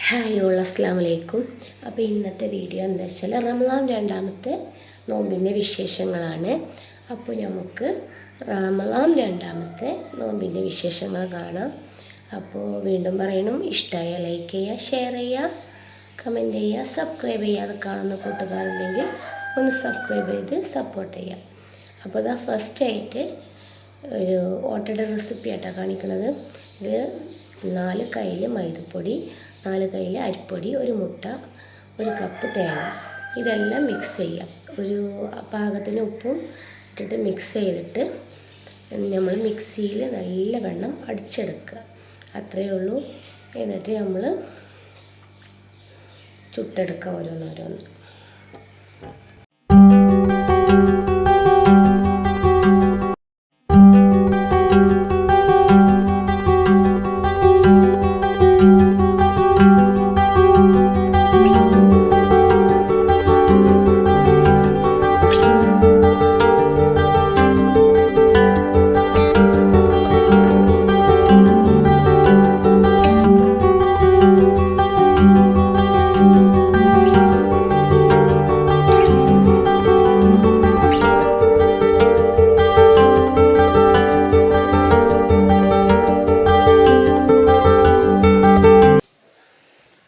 Hi all അസ്സലാമു അലൈക്കും. അപ്പോൾ ഇന്നത്തെ വീഡിയോ എന്താ വെച്ചാൽ റമളാൻ രണ്ടാമത്തെ നോമ്പിൻ്റെ വിശേഷങ്ങളാണ്. അപ്പോൾ നമുക്ക് റമളാൻ രണ്ടാമത്തെ നോമ്പിൻ്റെ വിശേഷങ്ങൾ കാണാം. അപ്പോൾ വീണ്ടും പറയണം, ഇഷ്ടമായ ലൈക്ക് ചെയ്യുക, ഷെയർ ചെയ്യുക, കമൻറ്റ് ചെയ്യുക, സബ്സ്ക്രൈബ് ചെയ്യാതെ കാണുന്ന കൂട്ടുകാരുണ്ടെങ്കിൽ ഒന്ന് സബ്സ്ക്രൈബ് ചെയ്ത് സപ്പോർട്ട് ചെയ്യുക. അപ്പോൾ അതാ ഫസ്റ്റായിട്ട് ഒരു ഓട്ടയുടെ റെസിപ്പി ആയിട്ടാണ് കാണിക്കുന്നത്. ഇത് 4 കയ്യിൽ മൈദപ്പൊടി, 4 കയ്യിൽ അരിപ്പൊടി, 1 മുട്ട, 1 കപ്പ് തേങ്ങ, ഇതെല്ലാം മിക്സ് ചെയ്യാം. ഒരു പാകത്തിന് ഉപ്പും ഇട്ടിട്ട് മിക്സ് ചെയ്തിട്ട് നമ്മൾ മിക്സിയിൽ നല്ലവണ്ണം അടിച്ചെടുക്കുക. അത്രയേ ഉള്ളൂ. എന്നിട്ട് നമ്മൾ ചുട്ടെടുക്കുക ഓരോന്നോരോന്ന്.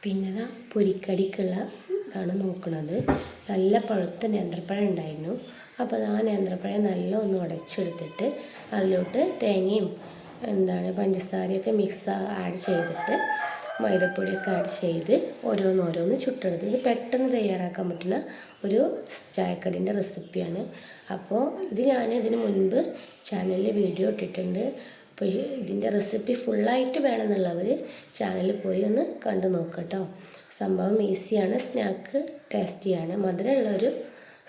പിന്നെ പൊരിക്കടിക്കുള്ള ഇതാണ് നോക്കുന്നത്. നല്ല പഴുത്ത നേന്ത്രപ്പഴം ഉണ്ടായിരുന്നു. അപ്പോൾ ആ നേന്ത്രപ്പഴം നല്ല ഒന്ന് ഉടച്ചെടുത്തിട്ട് അതിലോട്ട് തേങ്ങയും പഞ്ചസാരയൊക്കെ മിക്സ് ആഡ് ചെയ്തിട്ട് മൈദപ്പൊടിയൊക്കെ ആഡ് ചെയ്ത് ഓരോന്നോരോന്ന് ചുട്ടെടുത്ത്. ഇത് പെട്ടെന്ന് തയ്യാറാക്കാൻ പറ്റുന്ന ഒരു ചായക്കടീൻ്റെ റെസിപ്പിയാണ്. അപ്പോൾ ഇത് ഞാൻ ഇതിന് മുൻപ് ചാനലിൽ വീഡിയോ ഇട്ടിട്ടുണ്ട്. അപ്പോൾ ഇതിൻ്റെ റെസിപ്പി ഫുള്ളായിട്ട് വേണമെന്നുള്ളവർ ചാനലിൽ പോയി ഒന്ന് കണ്ടു നോക്കട്ടോ. സംഭവം ഈസിയാണ്, സ്നാക്ക് ടേസ്റ്റിയാണ്. മധുരമുള്ളൊരു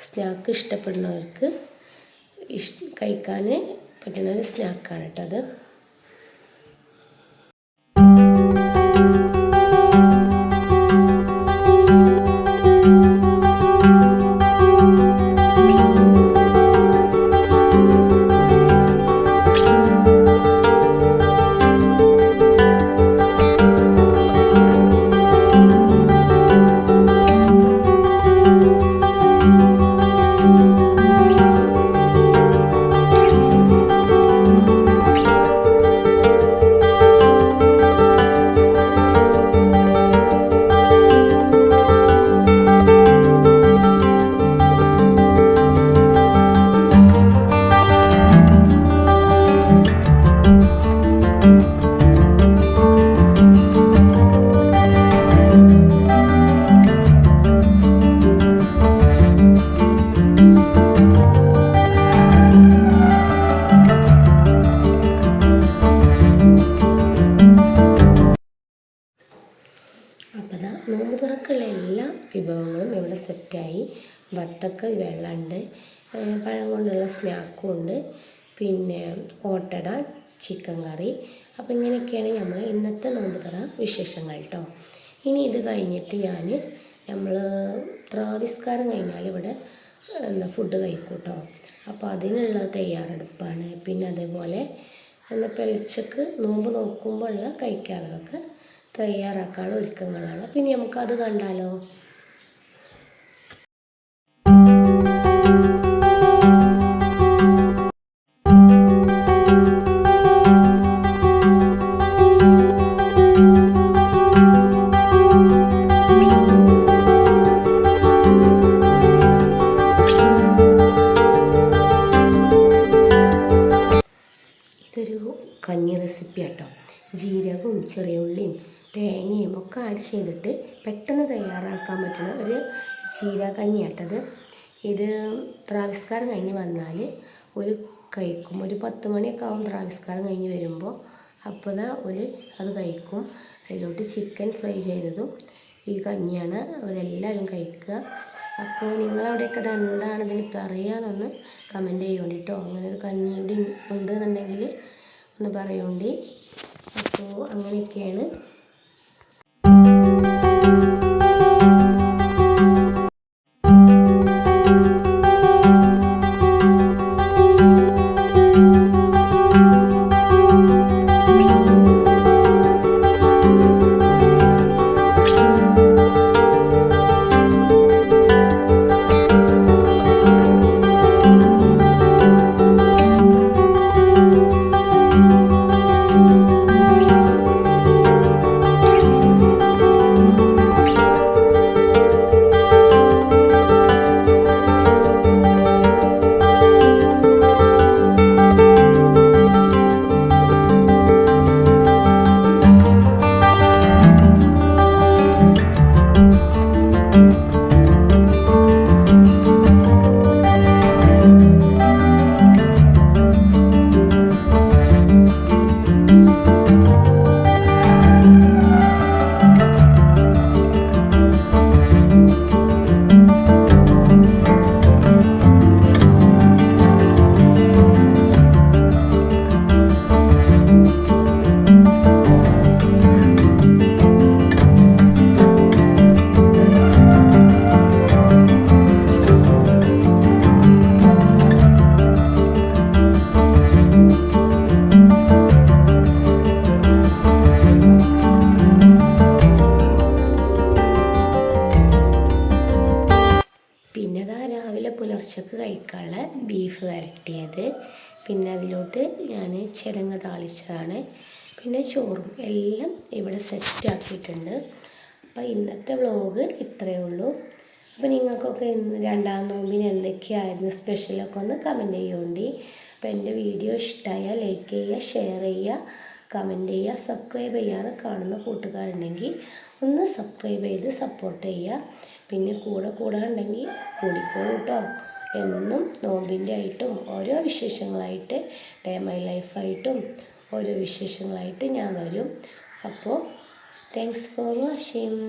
സ്നാക്ക് ഇഷ്ടപ്പെടുന്നവർക്ക് കഴിക്കാൻ പറ്റുന്ന ഒരു സ്നാക്കാണ് കേട്ടോ അത്. നോമ്പ് തുറക്കുള്ള എല്ലാ വിഭവങ്ങളും ഇവിടെ സെറ്റായി. വത്തക്ക വെള്ളമുണ്ട്, പഴം കൊണ്ടുള്ള സ്നാക്കും ഉണ്ട്, പിന്നെ ഓട്ടട, ചിക്കൻ കറി. അപ്പോൾ ഇങ്ങനെയൊക്കെയാണ് നമ്മൾ ഇന്നത്തെ നോമ്പ് തുറ വിശേഷങ്ങൾ കേട്ടോ. ഇനി ഇത് കഴിഞ്ഞിട്ട് നമ്മൾ ത്രാവിസ്കാരം കഴിഞ്ഞാൽ ഇവിടെ ഫുഡ് കഴിക്കും കേട്ടോ. അപ്പോൾ അതിനുള്ള തയ്യാറെടുപ്പാണ്. പിന്നെ അതേപോലെ പെലച്ചക്ക് നോമ്പ് നോക്കുമ്പോൾ ഉള്ള കഴിക്കാനുള്ളതൊക്കെ തയ്യാറാക്കാനുള്ള ഒരുക്കങ്ങളാണ്. പിന്നെ നമുക്കത് കണ്ടാലോ. ഇതൊരു കഞ്ഞി റെസിപ്പി കേട്ടോ. ജീരകവും ചെറിയ ഉള്ളിയും തേങ്ങയും ഒക്കെ ആഡ് ചെയ്തിട്ട് പെട്ടെന്ന് തയ്യാറാക്കാൻ പറ്റുന്ന ഒരു ജീരകഞ്ഞിയാട്ടത്. ഇത് ത്രാവിസ്കാരം കഴിഞ്ഞ് വന്നാൽ കഴിക്കും. ഒരു 10 മണിയൊക്കെ ആവും ത്രാവിസ്കാരം കഴിഞ്ഞ് വരുമ്പോൾ. അപ്പോൾ അത് കഴിക്കും. അതിലോട്ട് ചിക്കൻ ഫ്രൈ ചെയ്തതും ഈ കഞ്ഞിയാണ് അവരെല്ലാവരും കഴിക്കുക. അപ്പോൾ നിങ്ങളവിടെയൊക്കെ അത് എന്താണ് ഇതിന് പറയാമെന്നൊന്ന് കമൻറ്റ് ചെയ്യുന്നുണ്ട് കേട്ടോ. അങ്ങനെ ഒരു കഞ്ഞി ഇവിടെ ഉണ്ടെന്നുണ്ടെങ്കിൽ ഒന്ന് പറയുന്നുണ്ട്. അപ്പോൾ അങ്ങനെയൊക്കെയാണ്. പിന്നെ അതിലോട്ട് ഞാൻ ചിരങ്ങ താളിച്ചതാണ്, പിന്നെ ചോറും എല്ലാം ഇവിടെ സെറ്റാക്കിയിട്ടുണ്ട്. അപ്പോൾ ഇന്നത്തെ വ്ലോഗ് ഇത്രയേ ഉള്ളൂ. അപ്പോൾ നിങ്ങൾക്കൊക്കെ ഇന്ന് രണ്ടാം നോമ്പിന് എന്തൊക്കെയായിരുന്നു സ്പെഷ്യലൊക്കെ ഒന്ന് കമൻറ്റ് ചെയ്യുന്നുണ്ട്. അപ്പോൾ എൻ്റെ വീഡിയോ ഇഷ്ടമായാൽ ലൈക്ക് ചെയ്യുക, ഷെയർ ചെയ്യുക, കമൻറ്റ് ചെയ്യുക. സബ്സ്ക്രൈബ് ചെയ്യാതെ കാണുന്ന കൂട്ടുകാരുണ്ടെങ്കിൽ ഒന്ന് സബ്സ്ക്രൈബ് ചെയ്ത് സപ്പോർട്ട് ചെയ്യുക. പിന്നെ കൂടാണ്ടെങ്കിൽ കൂടിക്കോളൂ കേട്ടോ. എന്നും നോമ്പിൻ്റെ ആയിട്ടും ഓരോ വിശേഷങ്ങളായിട്ട് ഡേ മൈ ലൈഫായിട്ടും ഓരോ വിശേഷങ്ങളായിട്ട് ഞാൻ വരും. അപ്പോൾ താങ്ക്സ് ഫോർ വാച്ചിങ്.